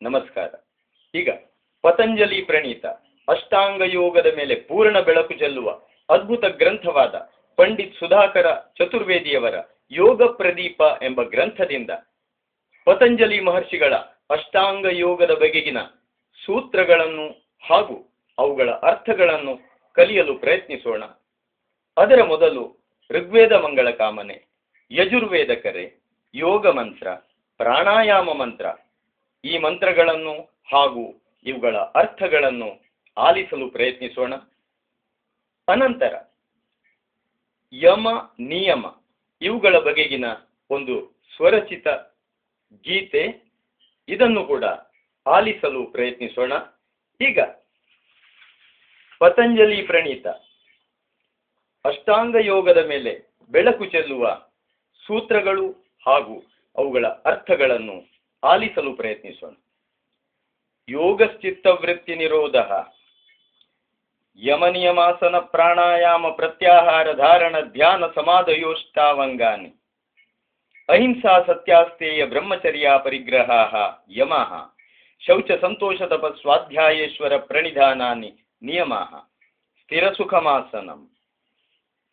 ನಮಸ್ಕಾರ. ಈಗ ಪತಂಜಲಿ ಪ್ರಣೀತ ಅಷ್ಟಾಂಗ ಯೋಗದ ಮೇಲೆ ಪೂರ್ಣ ಬೆಳಕು ಚೆಲ್ಲುವ ಅದ್ಭುತ ಗ್ರಂಥವಾದ ಪಂಡಿತ್ ಸುಧಾಕರ ಚತುರ್ವೇದಿಯವರ ಯೋಗ ಪ್ರದೀಪ ಎಂಬ ಗ್ರಂಥದಿಂದ ಪತಂಜಲಿ ಮಹರ್ಷಿಗಳ ಅಷ್ಟಾಂಗ ಯೋಗದ ಬಗೆಗಿನ ಸೂತ್ರಗಳನ್ನು ಹಾಗೂ ಅವುಗಳ ಅರ್ಥಗಳನ್ನು ಕಲಿಯಲು ಪ್ರಯತ್ನಿಸೋಣ. ಅದರ ಮೊದಲು ಋಗ್ವೇದ ಮಂಗಳ ಕಾಮನೆ, ಯಜುರ್ವೇದ ಕರೆ, ಯೋಗ ಮಂತ್ರ, ಪ್ರಾಣಾಯಾಮ ಮಂತ್ರ, ಈ ಮಂತ್ರಗಳನ್ನು ಹಾಗೂ ಇವುಗಳ ಅರ್ಥಗಳನ್ನು ಆಲಿಸಲು ಪ್ರಯತ್ನಿಸೋಣ. ಅನಂತರ ಯಮ ನಿಯಮ ಇವುಗಳ ಬಗೆಗಿನ ಒಂದು ಸ್ವರಚಿತ ಗೀತೆ, ಇದನ್ನು ಕೂಡ ಆಲಿಸಲು ಪ್ರಯತ್ನಿಸೋಣ. ಈಗ ಪತಂಜಲಿ ಪ್ರಣೀತ ಅಷ್ಟಾಂಗ ಯೋಗದ ಮೇಲೆ ಬೆಳಕು ಚೆಲ್ಲುವ ಸೂತ್ರಗಳು ಹಾಗೂ ಅವುಗಳ ಅರ್ಥಗಳನ್ನು ಆಲಿಸಲು ಪ್ರಯತ್ನಿಸೋಣ. ಯೋಗಶ್ಚಿತ್ತವೃತ್ತಿ ನಿರೋಧ, ಯಮನಿಯಮಾಸನ ಪ್ರಾಣಾಯಾಮ ಪ್ರತ್ಯಾಹಾರ ಧಾರಣ ಧ್ಯಾನ ಸಮಾಧಯೋಷ್ಟಾವಂಗಾನಿ, ಅಹಿಂಸಾ ಸತ್ಯಾಸ್ತೇಯ ಬ್ರಹ್ಮಚರ್ಯ ಪರಿಗ್ರಹಾಃ ಯಮಃ, ಶೌಚ ಸಂತೋಷ ತಪ ಸ್ವಾಧ್ಯಾಯೇಶ್ವರ ಪ್ರಣಿಧಾನಾನಿ ನಿಯಮಾಃ, ಸ್ಥಿರಸುಖಮಾಸನಂ,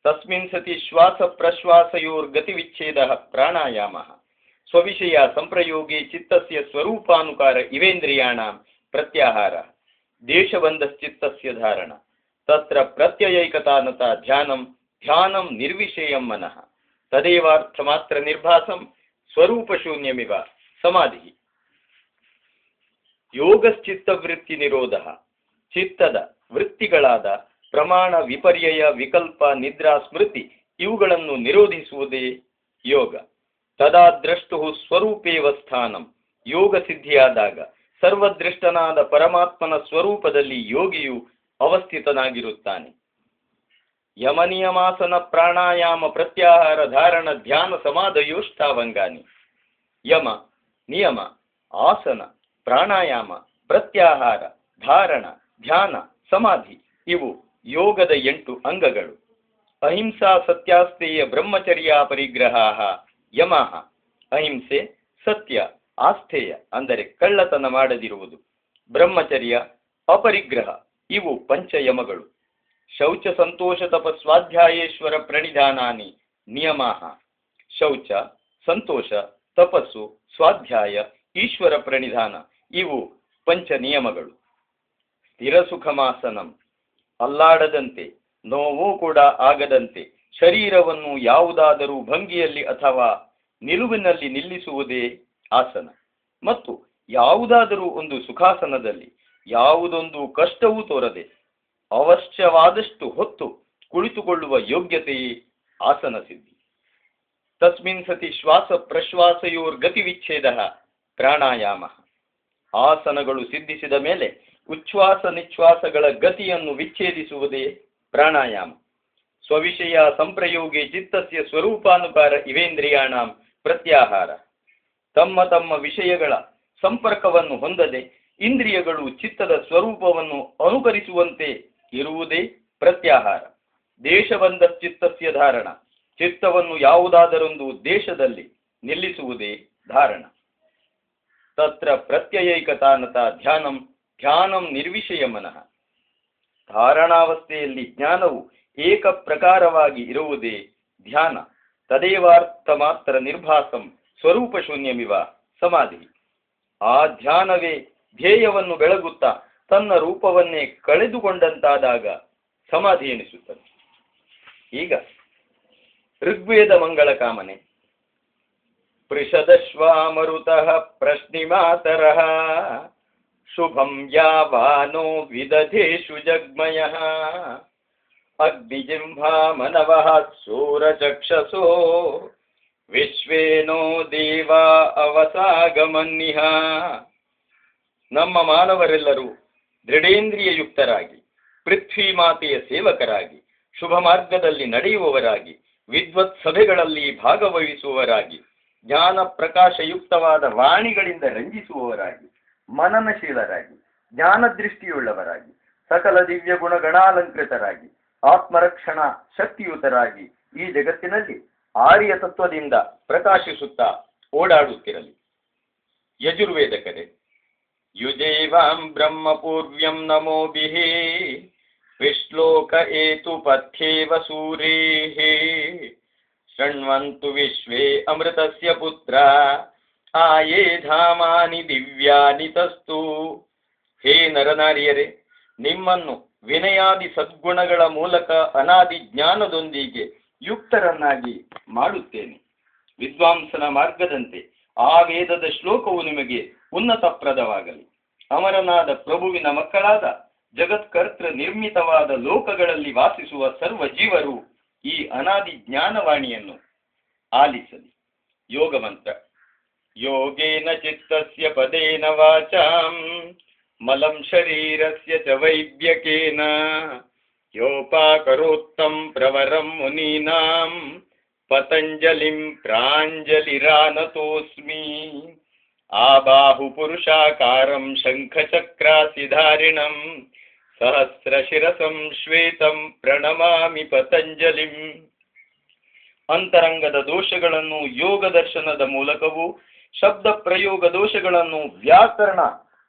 ತಸ್ಮಿನ್ ಸತಿ ಶ್ವಾಸ ಪ್ರಶ್ವಾಸಯೋರ್ಗತಿವಿಚ್ಛೇದಃ ಪ್ರಾಣಾಯಾಮಃ, ಸ್ವವಿಷಯ ಸಂಪ್ರಯೋಗೆ ಚಿತ್ತಸ್ಯ ಸ್ವರೂಪಾನುಕಾರ ಇವೇಂದ್ರಿಯಾಣಾಂ ಪ್ರತ್ಯಾಹಾರ, ದೇಶಬಂಧಶ್ಚಿತ್ತಸ್ಯ ಧಾರಣ, ತತ್ರ ಪ್ರತ್ಯಯೈಕತಾನತ ಧ್ಯಾನಂ ಧ್ಯಾನಂ ನಿರ್ವಿಷಯಂ ಮನಃ, ತದೇವಾರ್ಥಮಾತ್ರ ನಿರ್ಭಾಸಂ ಸ್ವರೂಪಶೂನ್ಯಮಿವ ಸಮಾಧಿ. ಯೋಗಶ್ಚಿತ್ತವೃತ್ತಿ ನಿರೋಧ, ಚಿತ್ತದ ವೃತ್ತಿಗಳಾದ ಪ್ರಮಾಣ, ವಿಪರ್ಯಯ, ವಿಕಲ್ಪ, ನಿದ್ರಾ, ಸ್ಮೃತಿ ಇವುಗಳನ್ನು ನಿರೋಧಿಸುವುದೇ ಯೋಗ. ತದಾ ದ್ರಷ್ಟು ಸ್ವರೂಪೇವ ಸ್ಥಾನಂ, ಯೋಗ ಸಿದ್ಧಿಯಾದಾಗ ಸರ್ವದೃಷ್ಟನಾದ ಪರಮಾತ್ಮನ ಸ್ವರೂಪದಲ್ಲಿ ಯೋಗಿಯು ಅವಸ್ಥಿತನಾಗಿರುತ್ತಾನೆ. ಯಮನಿಯಮಾಸನ ಪ್ರಾಣಾಯಾಮ ಪ್ರತ್ಯಾಹಾರ ಧಾರಣ ಧ್ಯಾನ ಸಮಾಧಯೋಷ್ಟಾವಂಗಾನಿ, ಯಮ ನಿಯಮ, ಆಸನ, ಪ್ರಾಣಾಯಾಮ, ಪ್ರತ್ಯಾಹಾರ, ಧಾರಣ, ಧ್ಯಾನ, ಸಮಾಧಿ ಇವು ಯೋಗದ 8 ಅಂಗಗಳು. ಅಹಿಂಸಾ ಸತ್ಯಾಸ್ತೇಯ ಬ್ರಹ್ಮಚರ್ಯ ಪರಿಗ್ರಹಾಃ ಯಮಃ, ಅಹಿಂಸೆ, ಸತ್ಯ, ಆಸ್ಥೇಯ ಅಂದರೆ ಕಳ್ಳತನ ಮಾಡದಿರುವುದು, ಬ್ರಹ್ಮಚರ್ಯ, ಅಪರಿಗ್ರಹ ಇವು ಪಂಚಯಮಗಳು. ಶೌಚ ಸಂತೋಷ ತಪ ಸ್ವಾಧ್ಯಾಯೇಶ್ವರ ಪ್ರಣಿಧಾನಾನಿ ನಿಯಮಾಃ, ಶೌಚ, ಸಂತೋಷ, ತಪಸ್ಸು, ಸ್ವಾಧ್ಯಾಯ, ಈಶ್ವರ ಪ್ರಣಿಧಾನ ಇವು ಪಂಚ ನಿಯಮಗಳು. ಸ್ಥಿರಸುಖಮಾಸನಂ, ಅಲ್ಲಾಡದಂತೆ ನೋವು ಕೂಡ ಆಗದಂತೆ ಶರೀರವನ್ನು ಯಾವುದಾದರೂ ಭಂಗಿಯಲ್ಲಿ ಅಥವಾ ನಿಲುವಿನಲ್ಲಿ ನಿಲ್ಲಿಸುವುದೇ ಆಸನ. ಮತ್ತು ಯಾವುದಾದರೂ ಒಂದು ಸುಖಾಸನದಲ್ಲಿ ಯಾವುದೊಂದು ಕಷ್ಟವೂ ತೋರದೆ ಅವಶ್ಯವಾದಷ್ಟು ಹೊತ್ತು ಕುಳಿತುಕೊಳ್ಳುವ ಯೋಗ್ಯತೆಯೇ ಆಸನ ಸಿದ್ಧಿ. ತಸ್ಮಿನ್ ಸತಿ ಶ್ವಾಸ ಪ್ರಶ್ವಾಸಯೋರ್ಗತಿವಿಚ್ಛೇದ ಪ್ರಾಣಾಯಾಮ, ಆಸನಗಳು ಸಿದ್ಧಿಸಿದ ಮೇಲೆ ಉಚ್ಛ್ವಾಸ ನಿಶ್ವಾಸಗಳ ಗತಿಯನ್ನು ವಿಚ್ಛೇದಿಸುವುದೇ ಪ್ರಾಣಾಯಾಮ. ಸ್ವವಿಷಯ ಸಂಪ್ರಯೋಗೆ ಚಿತ್ತಸ್ಯ ಸ್ವರೂಪಾನುಕಾರ ಇವೇಂದ್ರಿಯಾಣಾಂ ಪ್ರತ್ಯಾಹಾರ, ತಮ್ಮ ತಮ್ಮ ವಿಷಯಗಳ ಸಂಪರ್ಕವನ್ನು ಹೊಂದದೆ ಇಂದ್ರಿಯಗಳು ಚಿತ್ತದ ಸ್ವರೂಪವನ್ನು ಅನುಕರಿಸುವಂತೆ ಇರುವುದೇ ಪ್ರತ್ಯಾಹಾರ. ದೇಶಬಂಧ ಚಿತ್ತಸ್ಯ ಧಾರಣ, ಚಿತ್ತವನ್ನು ಯಾವುದಾದರೊಂದು ದೇಶದಲ್ಲಿ ನಿಲ್ಲಿಸುವುದೇ ಧಾರಣ. ತತ್ರ ಪ್ರತ್ಯಯೈಕತಾನತ ಧ್ಯಾನಂ ಧ್ಯಾನಂ ನಿರ್ವಿಷಯ ಮನಃ, ಧಾರಣಾವಸ್ಥೆಯಲ್ಲಿ ಜ್ಞಾನವು ಏಕ ಪ್ರಕಾರವಾಗಿ ಇರುವುದೇ ಧ್ಯಾನ. ತದೇವಾರ್ಥ ಮಾತ್ರ ನಿರ್ಭಾಸಂ ಸ್ವರೂಪ ಶೂನ್ಯಮಿವ ಸಮಾಧಿ. ಆ ಧ್ಯಾನವೇ ಧ್ಯೇಯವನ್ನು ಬೆಳಗುತ್ತಾ ತನ್ನ ರೂಪವನ್ನೇ ಕಳೆದುಕೊಂಡಂತಾದಾಗ ಸಮಾಧಿ ಎನಿಸುತ್ತದೆ. ಈಗ ಋಗ್ವೇದ ಮಂಗಳ ಕಾಮನೆ, ಪೃಷದಶ್ವಾಮರುತಃ ಪ್ರಶ್ನಿಮಾತರಃ, ಶುಭಂ ಯಾವಾನೋ ವಿದಧೇಷು ಜಗ್ಮಯಃ, ಅಗ್ನಿಜಿಂಭಾ ಮನವಃ ಸೂರಚಕ್ಷಸೋ, ವಿಶ್ವೇನೋ ದೇವಾ ಅವಸಾಗಮನ್ನಿಹ. ನಮ್ಮ ಮಾನವರೆಲ್ಲರೂ ದೃಢೇಂದ್ರಿಯ ಯುಕ್ತರಾಗಿ, ಪೃಥ್ವಿ ಮಾತೆಯ ಸೇವಕರಾಗಿ, ಶುಭ ಮಾರ್ಗದಲ್ಲಿ ನಡೆಯುವವರಾಗಿ, ವಿದ್ವತ್ ಸಭೆಗಳಲ್ಲಿ ಭಾಗವಹಿಸುವವರಾಗಿ, ಜ್ಞಾನ ಪ್ರಕಾಶಯುಕ್ತವಾದ ವಾಣಿಗಳಿಂದ ರಂಜಿಸುವವರಾಗಿ, ಮನನಶೀಲರಾಗಿ, ಜ್ಞಾನದೃಷ್ಟಿಯುಳ್ಳವರಾಗಿ, ಸಕಲ ದಿವ್ಯ ಗುಣಗಣಾಲಂಕೃತರಾಗಿ, ಆತ್ಮರಕ್ಷಣಾ ಶಕ್ತಿಯುತರಾಗಿ ಈ ಜಗತ್ತಿನಲ್ಲಿ ಆರ್ಯ ತತ್ವದಿಂದ ಪ್ರಕಾಶಿಸುತ್ತಾ ಓಡಾಡುತ್ತಿರಲಿ. ಯಜುರ್ವೇದ ಕರೆ, ಯುಜೈವಾಂ ಬ್ರಹ್ಮಪೂರ್ವ್ಯಂ ನಮೋಭಿಃ ವಿಶ್ಲೋಕ ಏತು ಪಥ್ಯೇವ ಸೂರೇಃ ಶೃಣ್ವಂತು ವಿಶ್ವೇ ಅಮೃತಸ್ಯ ಪುತ್ರ ಆಯೇ ಧಾಮಾನಿ ದಿವ್ಯಾನಿ ತಸ್ತು. ಹೇ ನರನಾರಿಯರೇ, ನಿಮ್ಮನ್ನು ವಿನಯಾದಿ ಸದ್ಗುಣಗಳ ಮೂಲಕ ಅನಾದಿ ಜ್ಞಾನದೊಂದಿಗೆ ಯುಕ್ತರನ್ನಾಗಿ ಮಾಡುತ್ತೇನೆ. ವಿದ್ವಾಂಸನ ಮಾರ್ಗದಂತೆ ಆ ವೇದದ ಶ್ಲೋಕವು ನಿಮಗೆ ಉನ್ನತಪ್ರದವಾಗಲಿ. ಅಮರನಾದ ಪ್ರಭುವಿನ ಮಕ್ಕಳಾದ ಜಗತ್ಕರ್ತೃ ನಿರ್ಮಿತವಾದ ಲೋಕಗಳಲ್ಲಿ ವಾಸಿಸುವ ಸರ್ವ ಜೀವರು ಈ ಅನಾದಿ ಜ್ಞಾನವಾಣಿಯನ್ನು ಆಲಿಸಲಿ. ಯೋಗ ಮಂತ್ರ. ಯೋಗೇನ ಚಿತ್ತಸ್ಯ ಪದೇನ ವಾಚಾಂ ಮಲಂ ಶರೀರಸ್ಯ ಚ ವೈದ್ಯಕೇನ ಯೋಪಾಕರೋತ್ತಂ ಪ್ರವರಂ ಮುನೀನಾಂ ಪತಂಜಲಿಂ ಪ್ರಾಂಜಲಿರಾನತೋಸ್ಮಿ. ಆಬಾಹು ಪುರುಷಾಕಾರಂ ಶಂಖಚಕ್ರಾಸಿಧಾರಿಣಂ ಸಹಸ್ರಶಿರಸಂ ಶ್ವೇತಂ ಪ್ರಣಮಾಮಿ ಪತಂಜಲಿಂ. ಅಂತರಂಗದ ದೋಷಗಳನ್ನು ಯೋಗ ದರ್ಶನದ ಮೂಲಕವೂ, ಶಬ್ದ ಪ್ರಯೋಗ ದೋಷಗಳನ್ನು ವ್ಯಾಕರಣ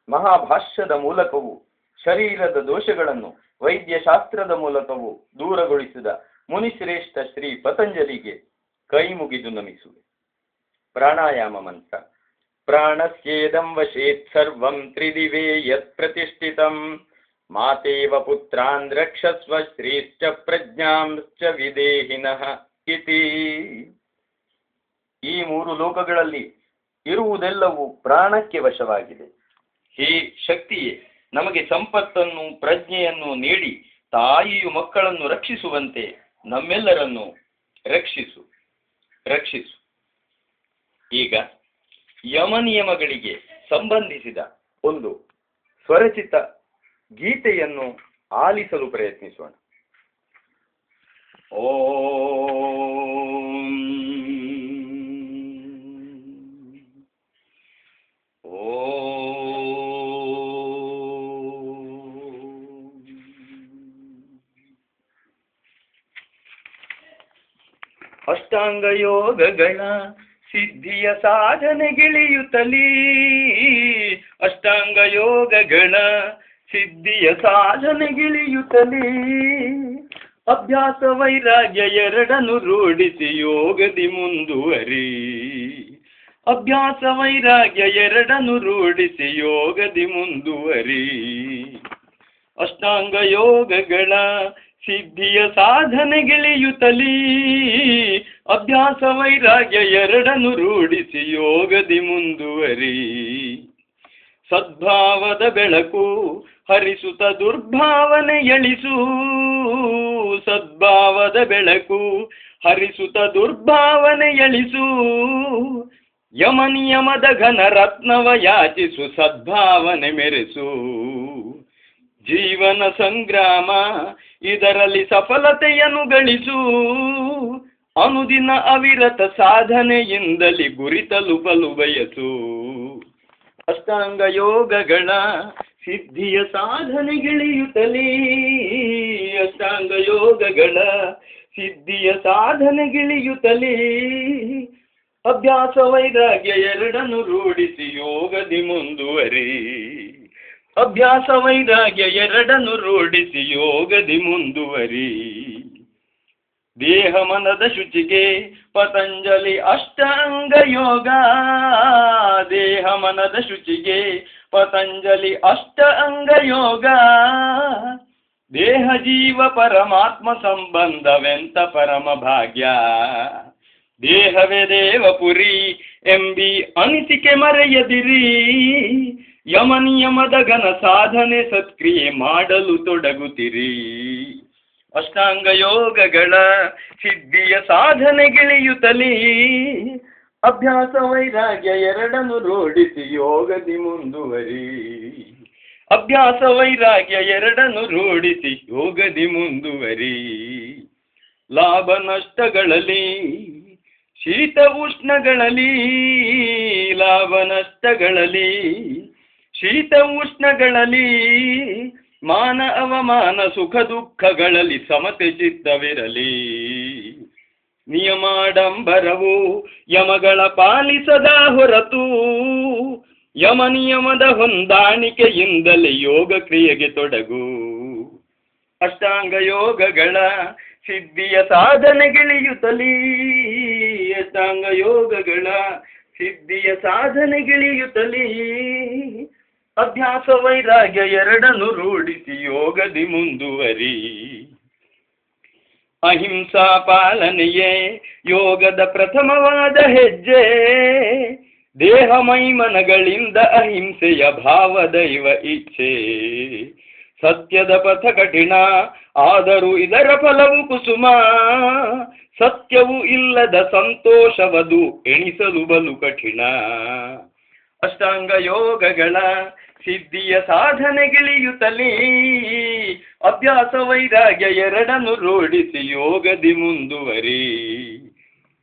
ಮಹಾಭಾಷ್ಯದ ಮೂಲಕವೂ, ಶರೀರದ ದೋಷಗಳನ್ನು ವೈದ್ಯಶಾಸ್ತ್ರದ ಮೂಲಕವೂ ದೂರಗೊಳಿಸಿದ ಮುನಿಶ್ರೇಷ್ಠ ಶ್ರೀ ಪತಂಜಲಿಗೆ ಕೈ ಮುಗಿದು ನಮಿಸುವೆ. ಪ್ರಾಣಾಯಾಮ ಮಂತ್ರ. ಪ್ರಾಣಸ್ಯೇದಂ ವಶೇತ್ ಸರ್ವಂ ತ್ರಿದಿವೇ ಯತ್ ಪ್ರತಿಷ್ಠಿತಂ ಮಾತೇವ ಪುತ್ರಾನ್ ರಕ್ಷಸ್ವ ಶ್ರೇಷ್ಠ ಪ್ರಜ್ಞಾಂಶ್ಚ ವಿದೇಹಿನಃ ಇತಿ. ಈ ಮೂರು ಲೋಕಗಳಲ್ಲಿ ಇರುವುದೆಲ್ಲವೂ ಪ್ರಾಣಕ್ಕೆ ವಶವಾಗಿದೆ. ಹೇ ಶಕ್ತಿಯೇ, ನಮಗೆ ಸಂಪತ್ತನ್ನು ಪ್ರಜ್ಞೆಯನ್ನು ನೀಡಿ ತಾಯಿಯು ಮಕ್ಕಳನ್ನು ರಕ್ಷಿಸುವಂತೆ ನಮ್ಮೆಲ್ಲರನ್ನು ರಕ್ಷಿಸು. ಈಗ ಯಮನಿಯಮಗಳಿಗೆ ಸಂಬಂಧಿಸಿದ ಒಂದು ಸ್ವರಚಿತ ಗೀತೆಯನ್ನು ಆಲಿಸಲು ಪ್ರಯತ್ನಿಸೋಣ. ಓಂ ಅಷ್ಟಾಂಗ ಯೋಗಗಳ ಸಿದ್ಧಿಯ ಸಾಧನೆಗಿಳಿಯುತ್ತಲೀ, ಅಷ್ಟಾಂಗ ಯೋಗಗಳ ಸಿದ್ಧಿಯ ಸಾಧನೆಗಿಳಿಯುತ್ತಲೀ, ಅಭ್ಯಾಸ ವೈರಾಗ್ಯ ಎರಡನ್ನು ರೂಢಿಸಿ ಯೋಗದಿ ಮುಂದುವರಿ. ಅಭ್ಯಾಸ ವೈರಾಗ್ಯ ಎರಡನ್ನು ರೂಢಿಸಿ ಯೋಗದಿ ಮುಂದುವರಿ. ಅಷ್ಟಾಂಗ ಯೋಗಗಳ ಸಿದ್ಧಿಯ ಸಾಧನೆಗಿಳಿಯುತ್ತಲೀ, ಅಭ್ಯಾಸ ವೈರಾಗ್ಯ ಎರಡನ್ನು ರೂಢಿಸಿ ಯೋಗದಿ ಮುಂದುವರಿ. ಸದ್ಭಾವದ ಬೆಳಕು ಹರಿಸುತ್ತ ದುರ್ಭಾವನೆ ಎಳಿಸು, ಸದ್ಭಾವದ ಬೆಳಕು ಹರಿಸುತ್ತ ದುರ್ಭಾವನೆ ಎಳಿಸು. ಯಮನಿಯಮದ ಘನ ರತ್ನವ ಯಾಚಿಸು, ಸದ್ಭಾವನೆ ಮೆರೆಸು. ಜೀವನ ಸಂಗ್ರಾಮ ಇದರಲ್ಲಿ ಸಫಲತೆಯನ್ನು ಗಳಿಸು. ಅನುದಿನ ಅವಿರತ ಸಾಧನೆಯಿಂದಲೇ ಗುರಿ ತಲುಪಲು ಬಯಸು. ಅಷ್ಟಾಂಗ ಯೋಗಗಳ ಸಿದ್ಧಿಯ ಸಾಧನೆಗಿಳಿಯುತ್ತಲೇ, ಅಷ್ಟಾಂಗ ಯೋಗಗಳ ಸಿದ್ಧಿಯ ಸಾಧನೆಗಿಳಿಯುತ್ತಲೇ, ಅಭ್ಯಾಸ ವೈರಾಗ್ಯ ಎರಡನ್ನು ರೂಢಿಸಿ ಯೋಗದಿ ಮುಂದುವರಿ. ಅಭ್ಯಾಸ ವೈರಾಗ್ಯ ಎರಡನ್ನು ರೂಢಿಸಿ ಯೋಗದಿ ಮುಂದುವರಿ. ದೇಹ ಮನದ ಶುಚಿಗೆ ಪತಂಜಲಿ ಅಷ್ಟಾಂಗ ಯೋಗ, ದೇಹ ಮನದ ಶುಚಿಗೆ ಪತಂಜಲಿ ಅಷ್ಟಾಂಗ ಯೋಗ. ದೇಹ ಜೀವ ಪರಮಾತ್ಮ ಸಂಬಂಧವೆಂತ ಪರಮ ಭಾಗ್ಯ. ದೇಹವೇ ದೇವಪುರಿ ಎಂಬಿ ಅನಿಸಿಕೆ ಮರೆಯದಿರಿ. ಯಮನಿಯಮದ ಘನ ಸಾಧನೆ ಸತ್ಕ್ರಿಯೆ ಮಾಡಲು ತೊಡಗುತ್ತಿರಿ. ಅಷ್ಟಾಂಗ ಯೋಗಗಳ ಸಿದ್ಧಿಯ ಸಾಧನೆಗಿಳಿಯುತ್ತಲೇ, ಅಭ್ಯಾಸ ವೈರಾಗ್ಯ ಎರಡನ್ನು ರೂಢಿಸಿ ಯೋಗದಿ ಮುಂದುವರಿ. ಅಭ್ಯಾಸ ವೈರಾಗ್ಯ ಎರಡನ್ನು ರೂಢಿಸಿ ಯೋಗದಿ ಮುಂದುವರಿ. ಲಾಭ ನಷ್ಟಗಳಲ್ಲಿ ಶೀತ ಉಷ್ಣಗಳಲ್ಲಿ, ಲಾಭ ನಷ್ಟಗಳಲ್ಲಿ ಶೀತ ಉಷ್ಣಗಳಲ್ಲಿ, ಮಾನ ಅವಮಾನ ಸುಖ ದುಃಖಗಳಲ್ಲಿ ಸಮತೆ ಚಿತ್ತವಿರಲಿ. ನಿಯಮಾಡಂಬರವು ಯಮಗಳ ಪಾಲಿಸದ ಹೊರತು ಯಮ ನಿಯಮದ ಹೊಂದಾಣಿಕೆಯಿಂದಲೇ ಯೋಗ ಕ್ರಿಯೆಗೆ ತೊಡಗು. ಅಷ್ಟಾಂಗ ಯೋಗಗಳ ಸಿದ್ಧಿಯ ಸಾಧನೆಗಿಳಿಯುತ್ತಲೀ, ಅಷ್ಟಾಂಗ ಯೋಗಗಳ ಸಿದ್ಧಿಯ ಸಾಧನೆಗಿಳಿಯುತ್ತಲೀ, ಅಭ್ಯಾಸ ವೈರಾಗ್ಯ ಎರಡನ್ನು ರೂಢಿಸಿ ಯೋಗದಿ ಮುಂದುವರಿ. ಅಹಿಂಸಾ ಪಾಲನೆಯೇ ಯೋಗದ ಪ್ರಥಮವಾದ ಹೆಜ್ಜೆ, ದೇಹ ಮೈಮನಗಳಿಂದ ಅಹಿಂಸೆಯ ಭಾವ ದೈವ ಇಚ್ಛೆ. ಸತ್ಯದ ಪಥ ಕಠಿಣ ಆದರೂ ಇದರ ಫಲವು ಕುಸುಮ, ಸತ್ಯವು ಇಲ್ಲದ ಸಂತೋಷವದು ಎಣಿಸಲು ಬಲು ಕಠಿಣ. ಅಷ್ಟಾಂಗ ಯೋಗಗಳ ಸಿದ್ಧಿಯ ಸಾಧನೆಗಿಳಿಯುತ್ತಲೀ, ಅಭ್ಯಾಸ ವೈರಾಗ್ಯ ಎರಡನ್ನು ರೂಢಿಸಿ ಯೋಗದಿ ಮುಂದುವರಿ.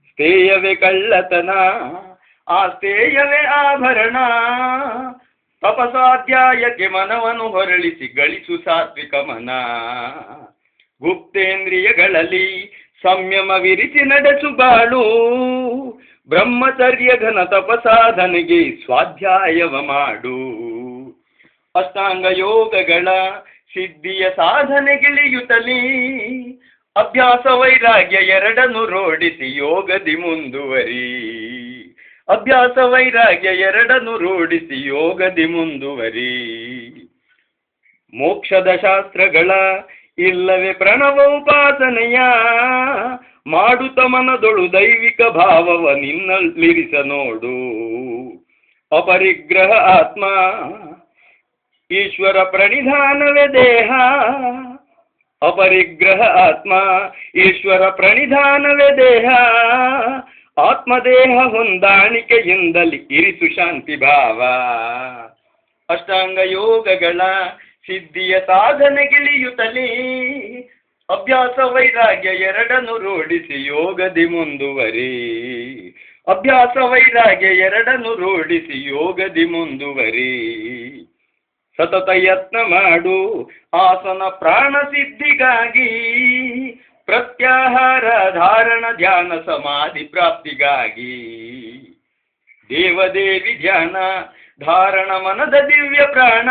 ಸ್ಥೇಯವೇ ಕಳ್ಳತನ ಆ ಸ್ಥೇಯವೇ ಆಭರಣ, ತಪಸಾಧ್ಯಾಯಕ್ಕೆ ಮನವನ್ನು ಹೊರಳಿಸಿ ಗಳಿಸು ಸಾತ್ವಿಕ ಮನ. ಗುಪ್ತೇಂದ್ರಿಯಗಳಲ್ಲಿ ಸಂಯಮವಿರಿಸಿ ನಡೆಸು ಬಾಳು, ಬ್ರಹ್ಮಚರ್ಯ ಘನ ತಪಸಾಧನೆಗೆ ಸ್ವಾಧ್ಯಾಯವ ಮಾಡು. ಅಷ್ಟಾಂಗ ಯೋಗಗಳ ಸಿದ್ಧಿಯ ಸಾಧನೆಗಿಳಿಯುತ್ತಲೀ, ಅಭ್ಯಾಸ ವೈರಾಗ್ಯ ಎರಡನ್ನು ರೂಢಿಸಿ ಯೋಗದಿ ಮುಂದುವರಿ. ಅಭ್ಯಾಸ ವೈರಾಗ್ಯ ಎರಡನ್ನು ರೂಢಿಸಿ ಯೋಗದಿ ಮುಂದುವರಿ. ಮೋಕ್ಷದ ಶಾಸ್ತ್ರಗಳ ಇಲ್ಲವೇ ಪ್ರಣವ ಉಪಾಸನೆಯ, ಮಾಡುತ್ತ ಮನದೊಳು ದೈವಿಕ ಭಾವವ ನಿನ್ನಲ್ಲಿರಿಸ ನೋಡು. ಅಪರಿಗ್ರಹ ಆತ್ಮ ಈಶ್ವರ ಪ್ರಣಿಧಾನವೇ ದೇಹ, ಅಪರಿಗ್ರಹ ಆತ್ಮ ಈಶ್ವರ ಪ್ರಣಿಧಾನವೇ ದೇಹ. ಆತ್ಮದೇಹ ಹೊಂದಾಣಿಕೆಯಿಂದಲೇ ಇರಿಸು ಶಾಂತಿ ಭಾವ. ಅಷ್ಟಾಂಗ ಯೋಗಗಳ ಸಿದ್ಧಿಯ ಸಾಧನೆಗಿಳಿಯುತ್ತಲೀ, ಅಭ್ಯಾಸ ವೈರಾಗ್ಯ ಎರಡನ್ನು ರೂಢಿಸಿ ಯೋಗದಿ ಮುಂದುವರಿ. ಅಭ್ಯಾಸ ವೈರಾಗ್ಯ ಎರಡನ್ನು ರೂಢಿಸಿ ಯೋಗದಿ ಮುಂದುವರಿ. ಸತತ ಯತ್ನ ಮಾಡು ಆಸನ ಪ್ರಾಣ ಸಿದ್ಧಿಗಾಗಿ, ಪ್ರತ್ಯಾಹಾರ ಧಾರಣ ಧ್ಯಾನ ಸಮಾಧಿ ಪ್ರಾಪ್ತಿಗಾಗಿ. ದೇವದೇವಿ ಧ್ಯಾನ ಧಾರಣ ಮನದ ದಿವ್ಯ ಪ್ರಾಣ,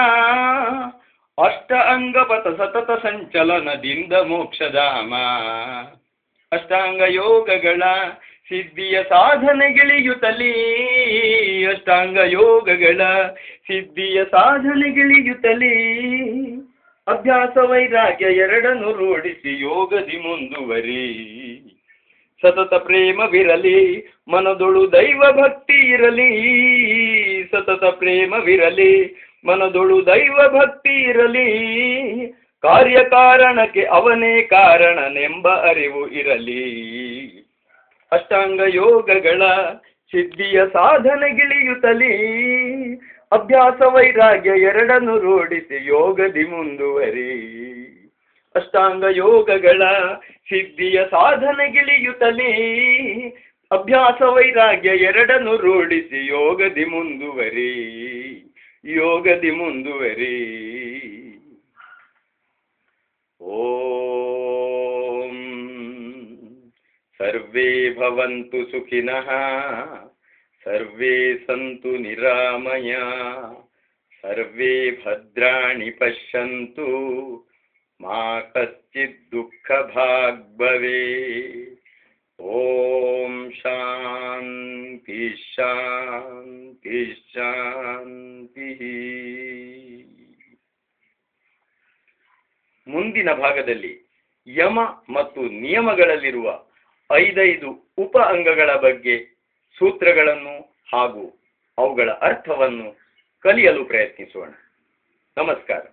ಅಷ್ಟ ಅಂಗಪಥ ಸತತ ಸಂಚಲನದಿಂದ ಮೋಕ್ಷಧಾಮ. ಅಷ್ಟಾಂಗ ಯೋಗಗಳ ಸಿದ್ಧಿಯ ಸಾಧನೆಗಿಳಿಯುತ್ತಲೀ, ಅಷ್ಟಾಂಗ ಯೋಗಗಳ ಸಿದ್ಧಿಯ ಸಾಧನೆಗಿಳಿಯುತ್ತಲೀ, ಅಭ್ಯಾಸ ವೈರಾಗ್ಯ ಎರಡನ್ನು ರೂಢಿಸಿ ಯೋಗದಿ ಮುಂದುವರಿ. ಸತತ ಪ್ರೇಮವಿರಲಿ ಮನದೊಳು ದೈವ ಭಕ್ತಿ ಇರಲಿ, ಸತತ ಪ್ರೇಮವಿರಲಿ ಮನದೊಳು ದೈವ ಭಕ್ತಿ ಇರಲಿ. ಕಾರ್ಯಕಾರಣಕ್ಕೆ ಅವನೇ ಕಾರಣನೆಂಬ ಅರಿವು ಇರಲಿ. ಅಷ್ಟಾಂಗ ಯೋಗಗಳ ಸಿದ್ಧಿಯ ಸಾಧನೆಗಿಳಿಯುತ್ತಲೀ, ಅಭ್ಯಾಸ ವೈರಾಗ್ಯ ಎರಡನ್ನು ರೂಢಿಸಿ ಯೋಗದಿ ಮುಂದುವರಿ. ಅಷ್ಟಾಂಗ ಯೋಗಗಳ ಸಿದ್ಧಿಯ ಸಾಧನೆಗಿಳಿಯುತ್ತಲೀ, ಅಭ್ಯಾಸ ವೈರಾಗ್ಯ ಎರಡನ್ನು ರೂಢಿಸಿ ಯೋಗದಿ ಮುಂದುವರಿ. ಯೋಗದಿ ಮುಂದುವರಿ. ಓಂ ಸರ್ವೇ ಭವಂತು ಸುಖಿನಃ, ಸರ್ವೇ ಸಂತು ನಿರಾಮಯ, ಸರ್ವೇ ಭದ್ರಾಣಿ ಪಶ್ಯಂತು, ಮಾ ಕಶ್ಚಿತ್ ದುಃಖ ಭಾಗ್ ಭವೇತ್. ಓಂ ಶಾಂತಿ ಶಾಂತಿ ಶಾಂತಿ. ಮುಂದಿನ ಭಾಗದಲ್ಲಿ ಯಮ ಮತ್ತು ನಿಯಮಗಳಲ್ಲಿರುವ 5 ಉಪ ಅಂಗಗಳ ಬಗ್ಗೆ ಸೂತ್ರಗಳನ್ನು ಹಾಗೂ ಅವುಗಳ ಅರ್ಥವನ್ನು ಕಲಿಯಲು ಪ್ರಯತ್ನಿಸೋಣ. ನಮಸ್ಕಾರ.